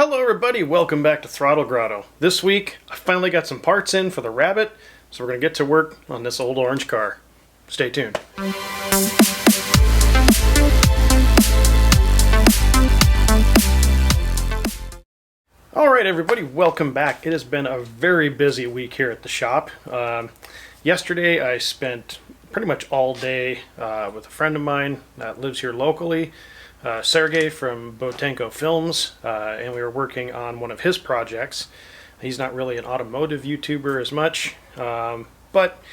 Hello everybody, welcome back to Throttle Grotto. This week I finally got some parts in for the Rabbit, so we're going to get to work on this old orange car. Stay tuned. Alright everybody, welcome back. It has been a very busy week here at the shop. Yesterday I spent pretty much all day with a friend of mine that lives here locally, Sergei from Botenko Films, and we were working on one of his projects. He's not really an automotive YouTuber as much, but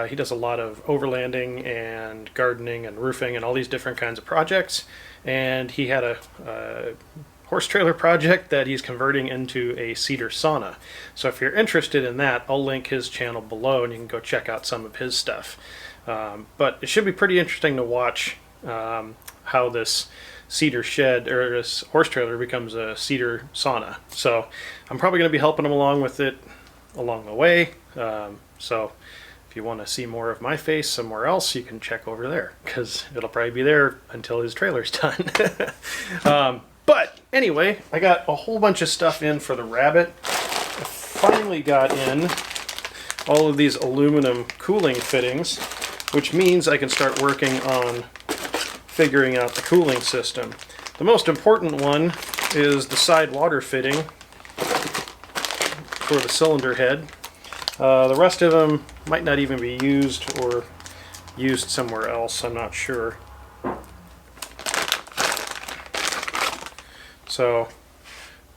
he does a lot of overlanding and gardening and roofing and all these different kinds of projects. And he had a horse trailer project that he's converting into a cedar sauna. So if you're interested in that, I'll link his channel below and you can go check out some of his stuff. But it should be pretty interesting to watch how this cedar shed or this horse trailer becomes a cedar sauna. So I'm probably going to be helping him along with it along the way. So if you want to see more of my face somewhere else, you can check over there because it'll probably be there until his trailer's done. But anyway, I got a whole bunch of stuff in for the Rabbit. I finally got in all of these aluminum cooling fittings, which means I can start working on figuring out the cooling system. The most important one is the side water fitting for the cylinder head. The rest of them might not even be used or used somewhere else, I'm not sure. So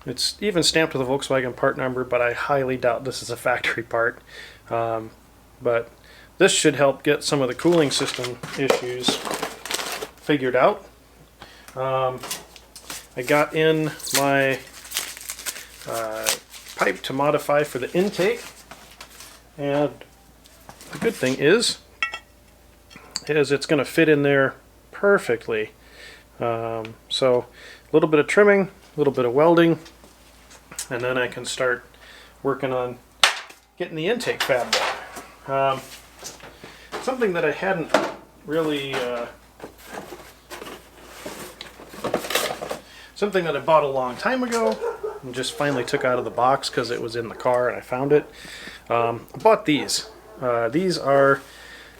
it's even stamped with a Volkswagen part number, but I highly doubt this is a factory part. But this should help get some of the cooling system issues figured out. I got in my pipe to modify for the intake, and the good thing is it's going to fit in there perfectly. So a little bit of trimming, a little bit of welding, and then I can start working on getting the intake fab done. Something that I hadn't really something that I bought a long time ago and just finally took out of the box because it was in the car and I found it. I bought these. These are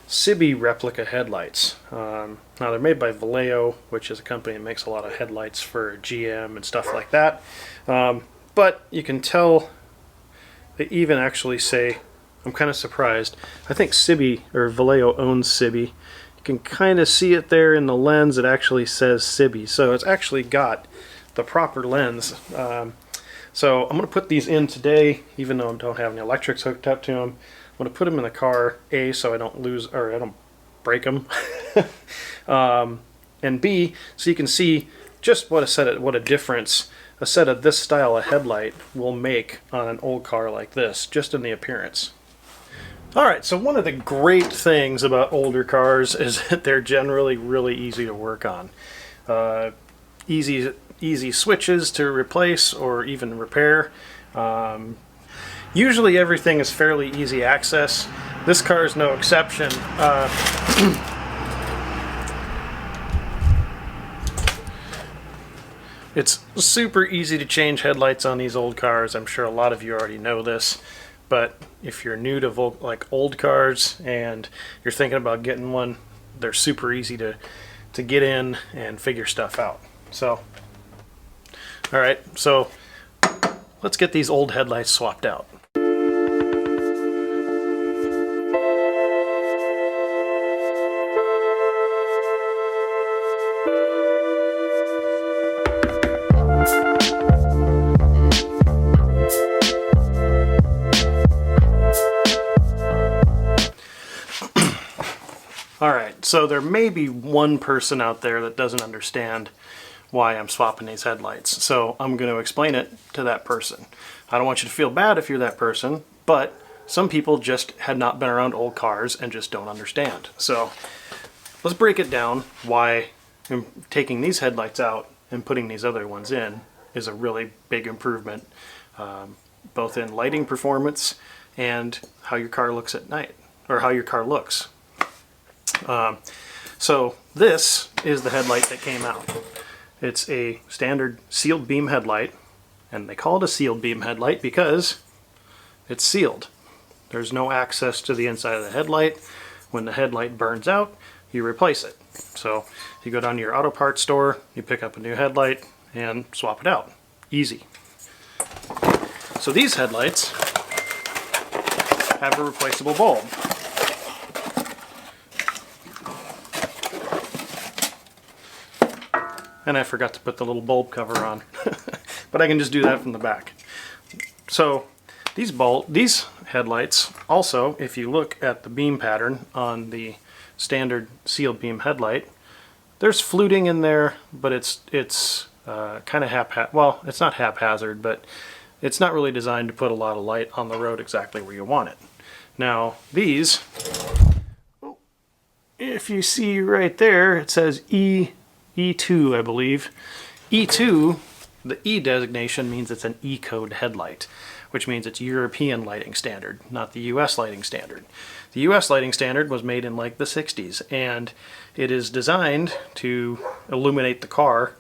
Sergei Replica Headlights. Now they're made by Vallejo, which is a company that makes a lot of headlights for GM and stuff like that. But you can tell they even actually say, I'm kind of surprised, I think Sergei or Vallejo owns Sergei. You can kind of see it there in the lens. It actually says Sergei, so it's actually got the proper lens. So I'm going to put these in today, even though I don't have any electrics hooked up to them. I'm going to put them in the car, A, so I don't lose, or I don't break them, and B, so you can see just what a difference a set of this style of headlight will make on an old car like this, just in the appearance. Alright, so one of the great things about older cars is that they're generally really easy to work on. Easy switches to replace or even repair. Usually everything is fairly easy access. This car is no exception. It's super easy to change headlights on these old cars. I'm sure a lot of you already know this. But if you're new to like old cars and you're thinking about getting one, they're super easy to get in and figure stuff out. So, all right, so let's get these old headlights swapped out. Alright, so there may be one person out there that doesn't understand why I'm swapping these headlights. So I'm going to explain it to that person. I don't want you to feel bad if you're that person, but some people just had not been around old cars and just don't understand. So let's break it down why taking these headlights out and putting these other ones in is a really big improvement, both in lighting performance and how your car looks at night, or how your car looks. So this is the headlight that came out. It's a standard sealed beam headlight, And they call it a sealed beam headlight because it's sealed. There's no access to the inside of the headlight. When the headlight burns out, you replace it. So you go down to your auto parts store, you pick up a new headlight and swap it out. Easy. So these headlights have a replaceable bulb. And I forgot to put the little bulb cover on. But I can just do that from the back. So these headlights also, if you look at the beam pattern on the standard sealed beam headlight, there's fluting in there, but it's kind of haphazard. Well, it's not haphazard, but it's not really designed to put a lot of light on the road exactly where you want it. Now these, if you see right there, it says E2, I believe. E2, the E designation means it's an E-code headlight, which means it's European lighting standard, not the US lighting standard. The US lighting standard was made in like the 60s, and it is designed to illuminate the car,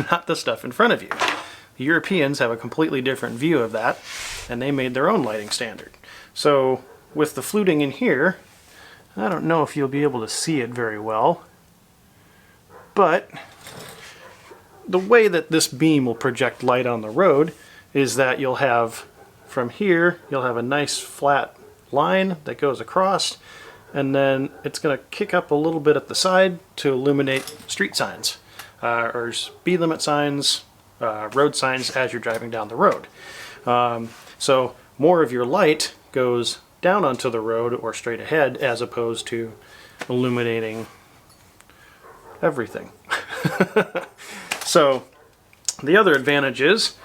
not the stuff in front of you. The Europeans have a completely different view of that, and they made their own lighting standard. So with the fluting in here, I don't know if you'll be able to see it very well, but the way that this beam will project light on the road is that you'll have, from here, you'll have a nice flat line that goes across, and then it's going to kick up a little bit at the side to illuminate street signs, or speed limit signs, road signs as you're driving down the road. So more of your light goes down onto the road or straight ahead as opposed to illuminating everything. So the other advantage is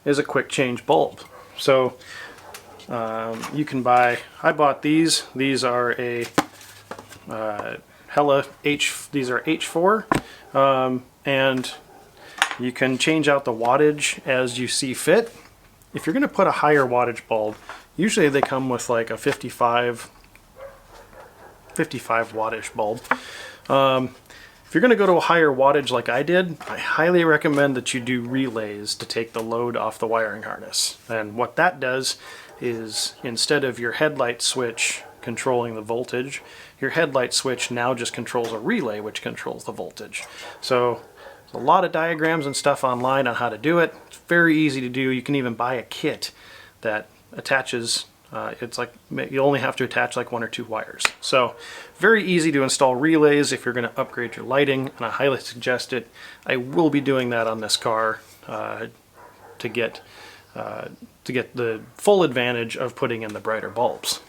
a quick change bulb. So you can buy, I bought these. These are a these are H4, and you can change out the wattage as you see fit. If you're going to put a higher wattage bulb, usually they come with like a 55 wattage bulb. If you're going to go to a higher wattage like I did, I highly recommend that you do relays to take the load off the wiring harness. And what that does is, instead of your headlight switch controlling the voltage, your headlight switch now just controls a relay which controls the voltage. So there's a lot of diagrams and stuff online on how to do it. It's very easy to do. You can even buy a kit that attaches, it's like you only have to attach like 1 or 2 wires. So very easy to install relays if you're going to upgrade your lighting, and I highly suggest it. I will be doing that on this car to get the full advantage of putting in the brighter bulbs.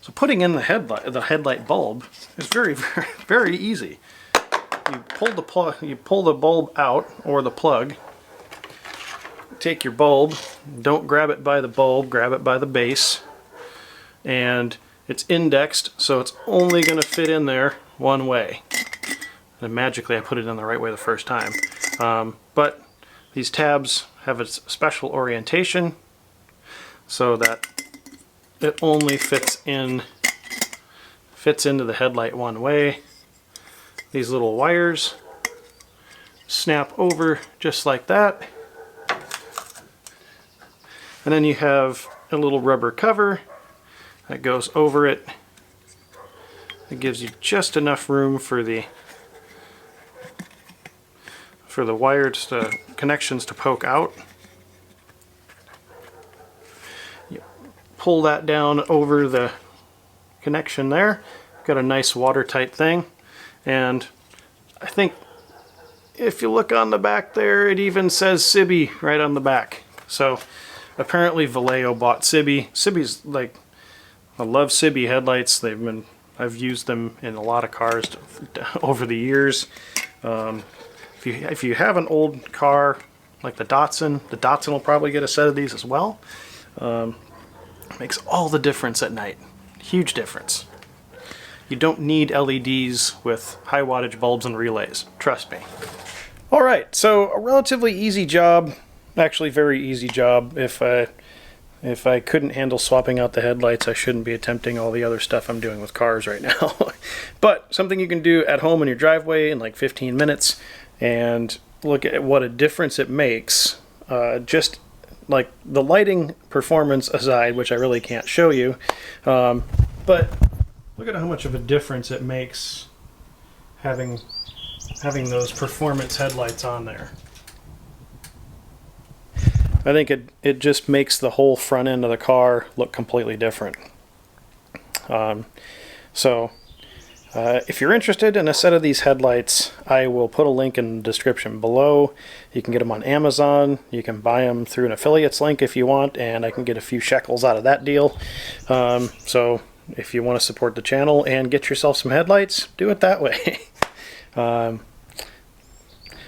So putting in the headlight bulb is very, very, very easy. You pull the bulb out, or the plug. Take your bulb, don't grab it by the bulb, grab it by the base, and it's indexed, so it's only going to fit in there one way. And magically I put it in the right way the first time. But these tabs have a special orientation so that it only fits into the headlight one way. These little wires snap over just like that. And then you have a little rubber cover that goes over it. It gives you just enough room for the wires connections to poke out. You pull that down over the connection there. Got a nice watertight thing. And I think if you look on the back there, it even says Sibi right on the back. So apparently Vallejo bought Sibi. Sibi's like, I love Sibi headlights. I've used them in a lot of cars over the years. If you have an old car like the Datsun will probably get a set of these as well. Makes all the difference at night. Huge difference. You don't need LEDs with high wattage bulbs and relays. Trust me. Alright, so a relatively easy job. Actually, very easy job. If I couldn't handle swapping out the headlights, I shouldn't be attempting all the other stuff I'm doing with cars right now. But something you can do at home in your driveway in like 15 minutes, and look at what a difference it makes just like the lighting performance aside, which I really can't show you, but look at how much of a difference it makes having those performance headlights on there. I think it just makes the whole front end of the car look completely different. If you're interested in a set of these headlights, I will put a link in the description below. You can get them on Amazon. You can buy them through an affiliates link if you want, and I can get a few shekels out of that deal. So if you want to support the channel and get yourself some headlights, do it that way.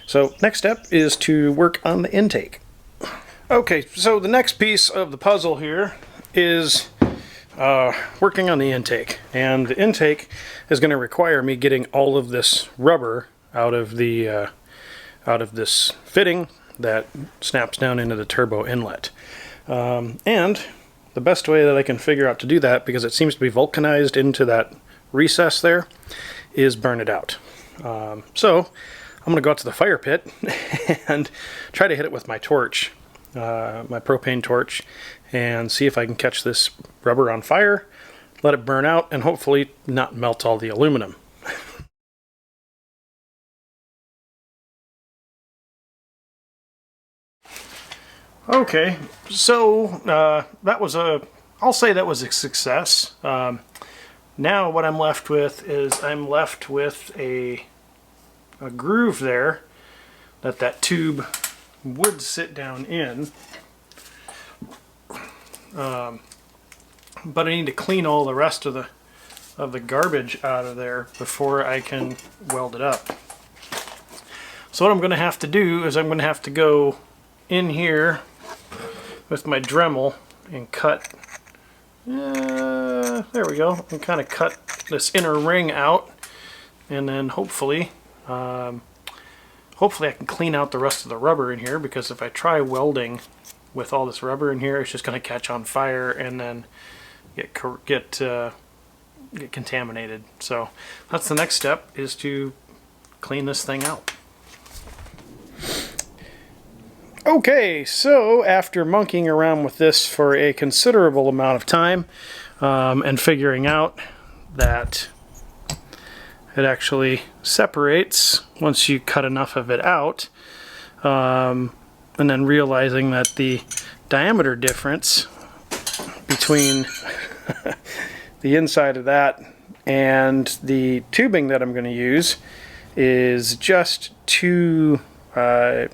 So next step is to work on the intake. Okay, so the next piece of the puzzle here is working on the intake, and the intake is going to require me getting all of this rubber out of the this fitting that snaps down into the turbo inlet. And the best way that I can figure out to do that, because it seems to be vulcanized into that recess there, is burn it out. So I'm going to go out to the fire pit and try to hit it with my torch, my propane torch, and see if I can catch this rubber on fire, let it burn out, and hopefully not melt all the aluminum. Okay, so I'll say that was a success. Now what I'm left with is I'm left with a groove there that tube would sit down in. But I need to clean all the rest of the garbage out of there before I can weld it up. So what I'm going to have to do is I'm going to have to go in here with my Dremel and cut, there we go, and kind of cut this inner ring out, and then hopefully I can clean out the rest of the rubber in here, because if I try welding with all this rubber in here, it's just going to catch on fire and then get contaminated. So that's the next step, is to clean this thing out. Okay, so after monkeying around with this for a considerable amount of time, and figuring out that it actually separates once you cut enough of it out, and then realizing that the diameter difference between the inside of that and the tubing that I'm going to use is just too, I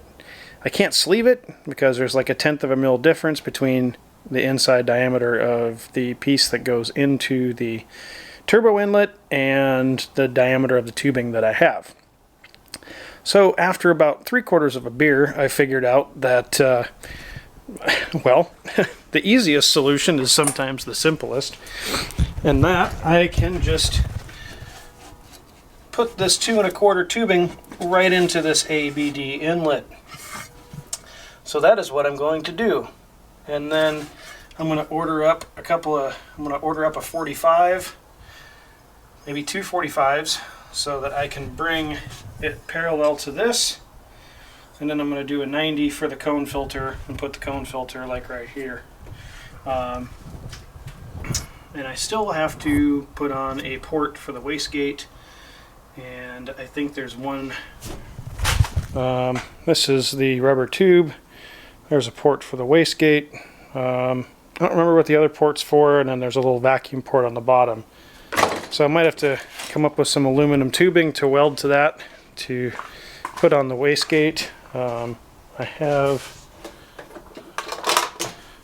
can't sleeve it because there's like 1/10 of a mil difference between the inside diameter of the piece that goes into the turbo inlet and the diameter of the tubing that I have. So after about 3/4 of a beer, I figured out that, well, the easiest solution is sometimes the simplest, and that I can just put this 2 1/4 tubing right into this ABD inlet. So that is what I'm going to do, and then I'm going to order up a 45, maybe 2 45s, so that I can bring it parallel to this, and then I'm going to do a 90 for the cone filter and put the cone filter like right here. And I still have to put on a port for the wastegate, and I think there's one. This is the rubber tube. There's a port for the wastegate. I don't remember what the other port's for, and then there's a little vacuum port on the bottom. So I might have to come up with some aluminum tubing to weld to that to put on the wastegate. I have,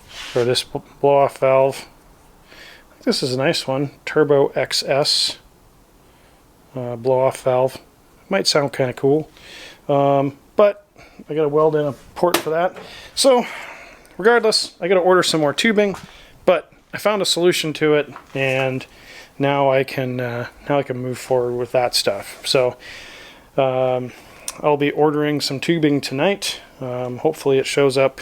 for this blow-off valve, this is a nice one, Turbo XS blow-off valve. Might sound kind of cool, but I gotta weld in a port for that. So regardless, I gotta order some more tubing, but I found a solution to it, and now I can move forward with that stuff. So I'll be ordering some tubing tonight. Hopefully it shows up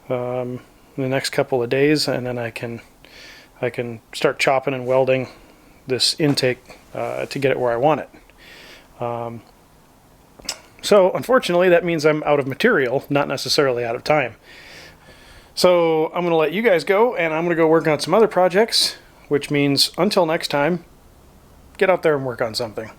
in the next couple of days, and then I can start chopping and welding this intake to get it where I want it. So unfortunately that means I'm out of material, not necessarily out of time. So I'm going to let you guys go, and I'm going to go work on some other projects, which means until next time, get out there and work on something.